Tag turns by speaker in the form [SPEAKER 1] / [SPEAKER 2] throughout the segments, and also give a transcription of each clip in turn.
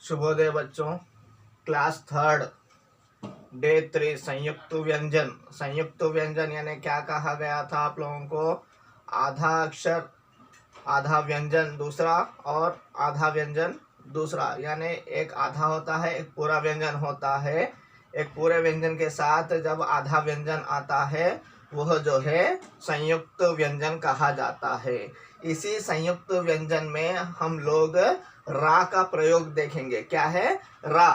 [SPEAKER 1] शुभोदय बच्चों। Class third day 3 संयुक्त व्यंजन यानी क्या कहा गया था आप लोगों को? आधा अक्षर आधा व्यंजन दूसरा और आधा व्यंजन दूसरा, यानी एक आधा होता है एक पूरा व्यंजन होता है। एक पूरे व्यंजन के साथ जब आधा व्यंजन आता है वह जो है संयुक्त व्यंजन कहा जाता है। इसी संयुक्त व्यंजन में हम लोग रा का प्रयोग देखेंगे। क्या है? रा।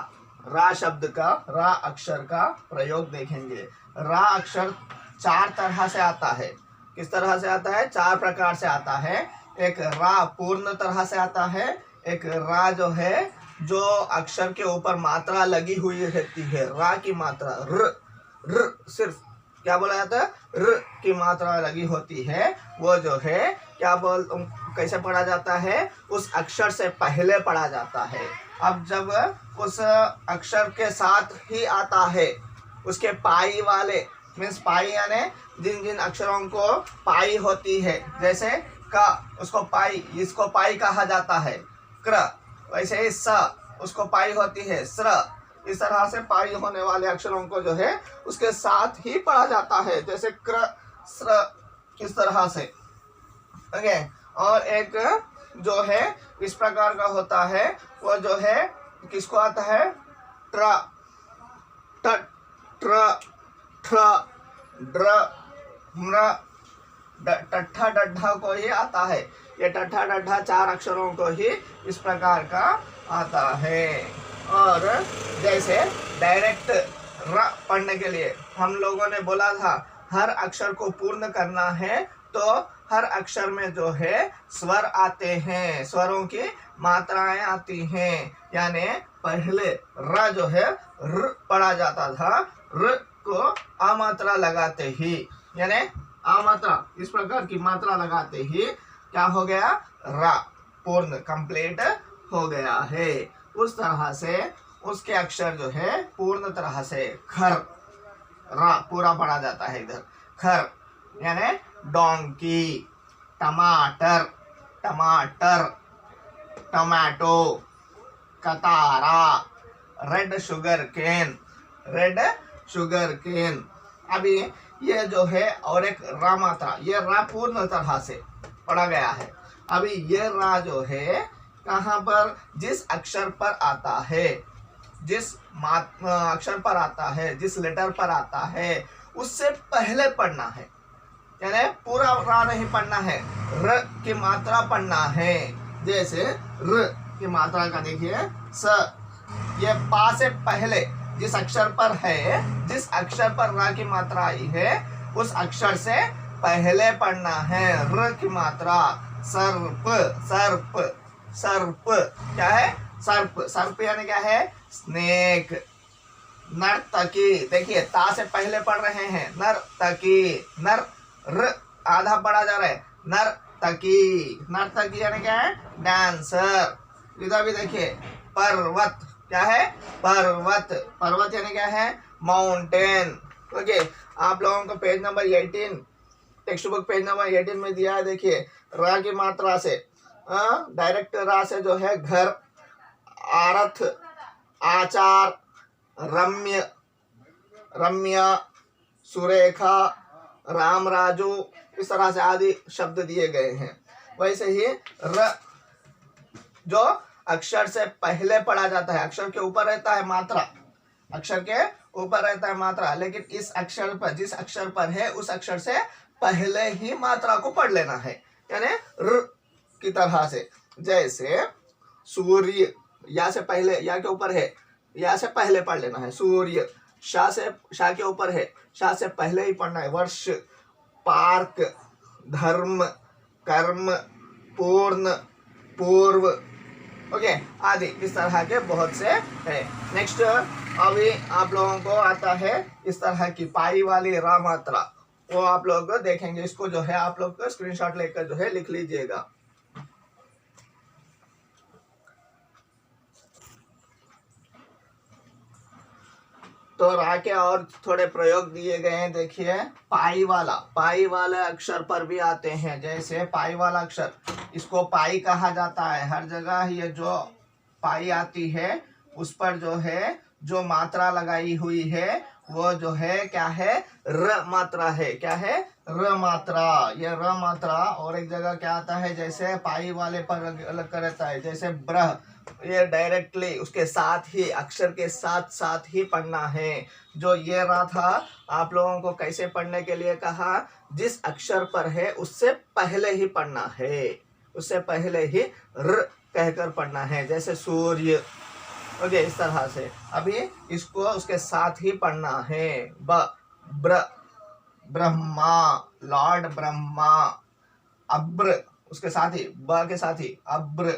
[SPEAKER 1] रा शब्द का, रा अक्षर का प्रयोग देखेंगे। रा अक्षर चार तरह से आता है। किस तरह से आता है? चार प्रकार से आता है। एक रा पूर्ण तरह से आता है। एक रा जो है जो अक्षर के ऊपर मात्रा लगी हुई रहती है, रा की मात्रा, र सिर्फ क्या बोला जाता है? र की मात्रा लगी होती है, वो जो है क्या कैसे पढ़ा जाता है? उस अक्षर से पहले पढ़ा जाता है। अब जब उस अक्षर के साथ ही आता है उसके पाई वाले, मीन्स पाई यानी जिन जिन अक्षरों को पाई होती है, जैसे क उसको पाई, इसको पाई कहा जाता है, क्र, वैसे ही स उसको पाई होती है, स्र। इस तरह से पाई होने वाले अक्षरों को जो है उसके साथ ही पढ़ा जाता है, जैसे क्र, स्र, इस तरह से। ओके। और एक जो है इस प्रकार का होता है, वो जो है किसको आता है? ट्र, ट, ट्र, ट्र, ड्र, म्र, टट्ठा डड्ढा को ही आता है। ये टट्ठा डड्ढा चार अक्षरों को ही इस प्रकार का आता है। और जैसे डायरेक्ट र पढ़ने के लिए हम लोगों ने बोला था हर अक्षर को पूर्ण करना है, तो हर अक्षर में जो है स्वर आते हैं, स्वरों की मात्राएं आती हैं। यानी पहले र जो है र पढ़ा जाता था, र को आ मात्रा लगाते ही, यानी आ मात्रा इस प्रकार की मात्रा लगाते ही क्या हो गया? रा पूर्ण कंप्लीट हो गया है। उस तरह से उसके अक्षर जो है पूर्ण तरह से खर, रा पूरा पढ़ा जाता है इधर। खर यानी डोंकी, टमाटर, टमाटर, टमाटो, कतारा, red sugarcane, red sugarcane. अभी ये जो है और एक रा मात्रा, ये रा पूर्ण तरह से पढ़ा गया है। अभी ये रा जो है कहाँ पर? जिस अक्षर पर आता है, जिस अक्षर पर आता है, जिस लेटर पर आता है, उससे पहले पढ़ना है। यानी पूरा रा नहीं पढ़ना है, र की मात्रा पढ़ना है। जैसे र की मात्रा का देखिए स, ये पा से पहले जिस अक्षर पर है, जिस अक्षर पर रा की मात्रा आई है उस अक्षर से पहले पढ़ना है र की मात्रा। सर्प, सर्प, सर्प क्या है? सर्प, सर्प यानी क्या है? स्नेक। नर्तकी, देखिए ता से पहले पढ़ रहे हैं, नर्तकी, नर र आधा पढ़ा जा रहा है, नर्तकी, नर्तकी यानी क्या है? डांसर। इधर भी देखिए पर्वत, क्या है? पर्वत, पर्वत यानी क्या है? माउंटेन। ओके। आप लोगों को page number 18, text book page number 18 में दिया है। देखिए रा की मात्रा से, डायरेक्ट रा से जो है घर, आरथ, आचार, रम्य, रम्या, सुरेखा, राम राजू, इस तरह से आदि शब्द दिए गए हैं। वैसे ही र जो अक्षर से पहले पढ़ा जाता है, अक्षर के ऊपर रहता है मात्रा, अक्षर के ऊपर रहता है मात्रा, लेकिन इस अक्षर पर, जिस अक्षर पर है उस अक्षर से पहले ही मात्रा को पढ़ लेना है, यानी र की तरह से। जैसे सूर्य, या से पहले, या के ऊपर है, या से पहले पढ़ लेना है। सूर्य, शा से, शा के ऊपर है, शा से पहले ही पढ़ना है। वर्ष, पार्क, धर्म, कर्म, पूर्ण, पूर्व, ओके आदि इस तरह के बहुत से है। नेक्स्ट अभी आप लोगों को आता है इस तरह की पाई वाली रा मात्रा, वो आप लोग देखेंगे। इसको जो है आप लोग को स्क्रीनशॉट लेकर जो है लिख लीजिएगा। तो रा के और थोड़े प्रयोग दिए गए हैं। देखिए पाई वाला अक्षर पर भी आते हैं। जैसे पाई वाला अक्षर, इसको पाई कहा जाता है हर जगह। ये जो पाई आती है उस पर जो है जो मात्रा लगाई हुई है वो जो है क्या है, र मात्रा है। क्या है, र मात्रा। ये र मात्रा और एक जगह क्या आता है, जैसे पाई वाले पर अलग कर रहता है, जैसे ब्रह, ये डायरेक्टली उसके साथ ही अक्षर के साथ साथ ही पढ़ना है। जो ये रहा था आप लोगों को कैसे पढ़ने के लिए कहा, जिस अक्षर पर है उससे पहले ही पढ़ना है, उससे पहले ही र कहकर पढ़ना है, जैसे सूर्य। ओके, इस तरह से अभी इसको उसके साथ ही पढ़ना है। ब्र ब्रह्मा, लॉर्ड ब्रह्मा। अब्र उसके साथ ही, ब के साथ ही अब्र,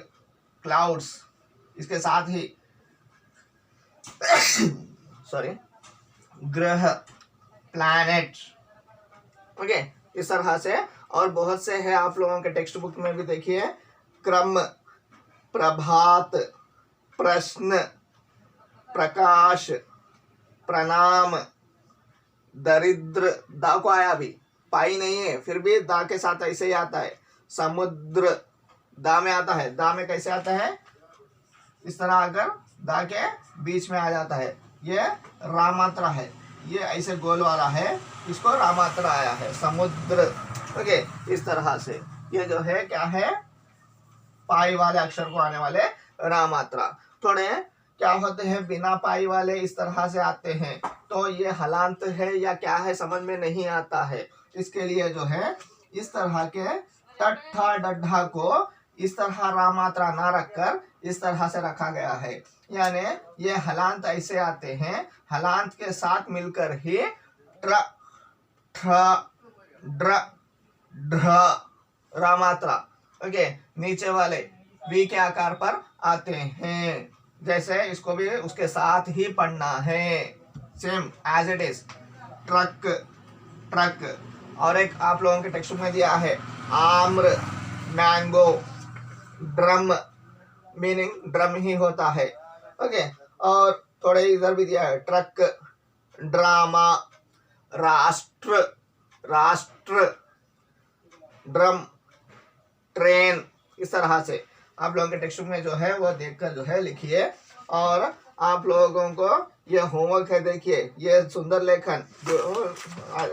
[SPEAKER 1] क्लाउड्स इसके साथ ही सॉरी, ग्रह, प्लैनेट। ओके, इस तरह से और बहुत से है आप लोगों के टेक्स्ट बुक में भी देखिए, क्रम, प्रभात, प्रश्न, प्रकाश, प्रणाम, दरिद्र। दा को आया अभी, पाई नहीं है फिर भी दा के साथ ऐसे ही आता है। समुद्र दा में आता है, दा में कैसे आता है, इस तरह आकर दा के बीच में आ जाता है। ये रामात्रा है, ये ऐसे गोल वाला है, इसको रामात्रा आया है, समुद्र। ओके, इस तरह से ये जो है क्या है, पाई वाले अक्षर को आने वाले रामात्रा। थोड़े क्या होते हैं बिना पाई वाले इस तरह से आते हैं, तो ये हलांत है या क्या है समझ में नहीं आता है। इसके लिए जो है इस तरह के टट्ठा डड्ढा को इस तरह रामात्रा ना रखकर इस तरह से रखा गया है। यानी ये हलांत ऐसे आते हैं, हलांत के साथ मिलकर ही ट्र, ठ, ड्र, ढ रामात्रा। ओके, नीचे वाले वी के आकार पर आते हैं, जैसे इसको भी उसके साथ ही पढ़ना है, same as it is. Truck, truck. और एक आप लोगों के टेक्स्ट में दिया है आम्र, मैंगो। ड्रम, मीनिंग ड्रम ही होता है। ओके, और थोड़े इधर भी दिया है, ट्रक, ड्रामा, राष्ट्र, राष्ट्र, ड्रम, ट्रेन। इस तरह से आप लोगों के टेक्स्ट में जो है वो देखकर जो है लिखिए। और आप लोगों को ये होमवर्क है, देखिए ये सुंदर लेखन जो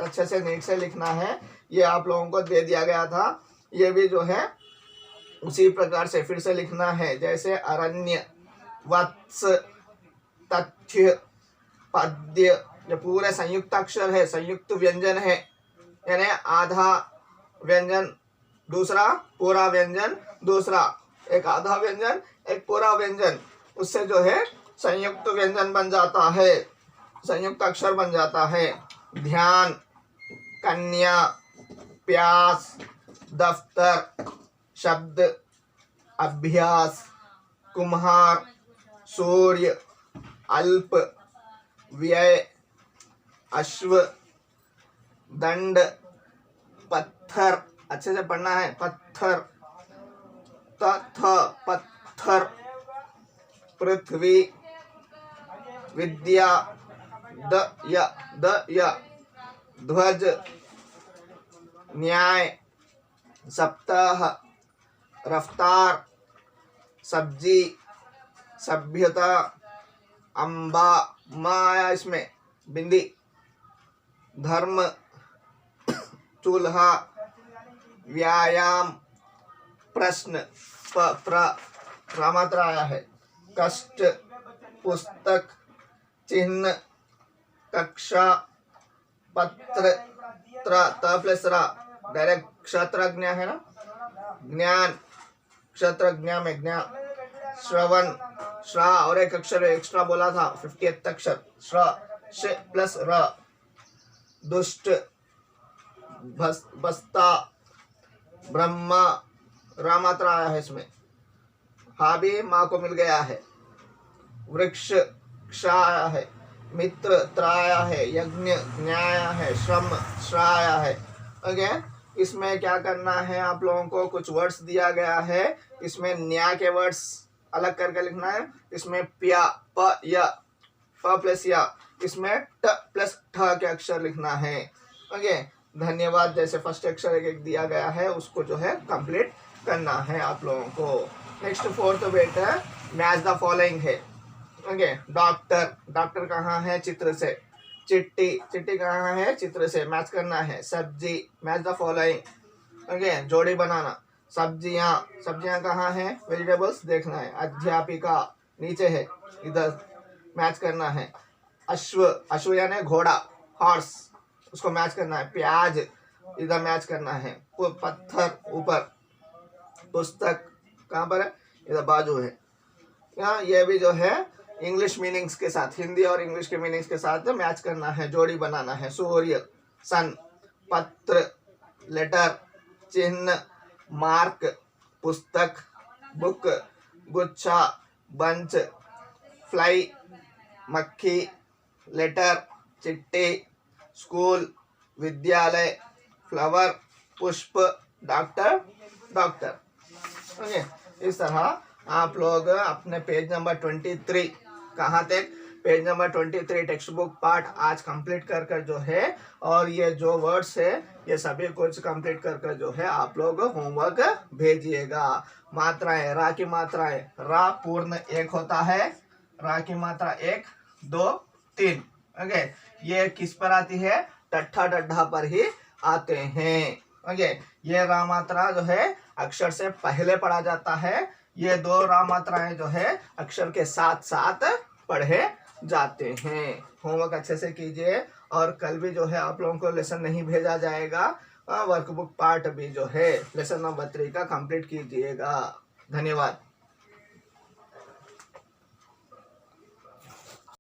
[SPEAKER 1] अच्छे से नीट से लिखना है, ये आप लोगों को दे दिया गया था। ये भी जो है उसी प्रकार से फिर से लिखना है, जैसे अरण्य, वत्स, तथ्य, पद्य। जो पूरे संयुक्त अक्षर है, संयुक्त व्यंजन है, यानी आधा व्यंजन दूसरा, पूरा व्यंजन दूसरा, एक आधा व्यंजन एक पूरा व्यंजन, उससे जो है संयुक्त व्यंजन बन जाता है, संयुक्त अक्षर बन जाता है। ध्यान, कन्या, प्यास, दफ्तर, शब्द, अभ्यास, कुम्हार, सूर्य, अल्प, व्यय, अश्व, दंड, पत्थर। अच्छे से पढ़ना है, पत्थर, तथ, पत्थर, पृथ्वी, विद्या, द य, ध्वज, न्याय, सप्ताह, रफ्तार, सब्जी, सभ्यता, अम्बा, माया इसमें बिंदी, धर्म, चूल्हा, व्यायाम, प्रश्न, रामात्रा आया है, कष्ट, पुस्तक, चिन्ह, कक्षा, पत्र, त प्लस रा, डायरेक्ट क्षत्रज्ञ है ना, ज्ञान, क्षत्रज्ञ में ज्ञान, श्रवण, श्रा और एक अक्षर एक्स्ट्रा बोला था 50th अक्षर, श्र, श प्लस र, दुष्ट, बस्ता, ब्रह्मा, रामात्रा आया है इसमें, हा भी माँ को मिल गया है, वृक्ष, क्ष आया है, मित्र, त्राया है, यज्ञ, न्याय है, श्रम, श्राया है। ओके, इसमें क्या करना है, आप लोगों को कुछ वर्ड्स दिया गया है, इसमें न्याय के वर्ड्स अलग करके लिखना है, इसमें प्या, प या, प प्लस या, इसमें ट प्लस ठ के अक्षर लिखना है। ओके, धन्यवाद। जैसे फर्स्ट अक्षर एक दिया गया है उसको जो है कंप्लीट करना है आप लोगों को। नेक्स्ट 4th बेट है मैच द फॉलोइंग है। ओके, डॉक्टर, डॉक्टर कहाँ है? चित्र से। चिट्ठी, चिट्ठी कहाँ है? चित्र से, मैच करना है। सब्जी, मैच द फॉलोइंग। ओके, जोड़ी बनाना। सब्जियां, सब्जियां कहाँ है? वेजिटेबल्स देखना है। अध्यापिका नीचे है, इधर मैच करना है। अश्व, अश्व यानी घोड़ा, हॉर्स, उसको मैच करना है। प्याज इधर मैच करना है। पत्थर ऊपर। पुस्तक कहाँ पर है? इधर बाजू है। यहाँ ये भी जो है इंग्लिश मीनिंग्स के साथ, हिंदी और इंग्लिश के मीनिंग्स के साथ मैच करना है, जोड़ी बनाना है। सूर्य, सन, पत्र, लेटर, चिन्ह, मार्क, पुस्तक, बुक, गुच्छा, बंच, फ्लाई, मक्खी, लेटर, चिट्ठी, स्कूल, विद्यालय, फ्लावर, पुष्प, डॉक्टर, डॉक्टर। ओके, इस तरह आप लोग अपने पेज नंबर 23, कहाँ तक? Page number 23 text book part आज कंप्लीट कर कर जो है, और ये जो वर्ड्स है ये सभी कुछ कंप्लीट कर कर जो है आप लोग होमवर्क भेजिएगा। मात्राएं, रा की मात्राएं, रा पूर्ण एक होता है, रा की मात्रा 1 2 3। ओके, ये किस पर आती है? टट्ठा डड्ढा पर ही आते हैं। ओके, ये रा मात्रा जो है अक्षर से पहले पढ़ा जाता है। ये दो रा मात्राएं जो है अक्षर के साथ साथ पढ़े जाते हैं। होमवर्क अच्छे से कीजिए, और कल भी जो है आप लोगों को लेसन नहीं भेजा जाएगा, वर्कबुक पार्ट भी जो है लेसन नंबर 3 का कंप्लीट कीजिएगा। धन्यवाद।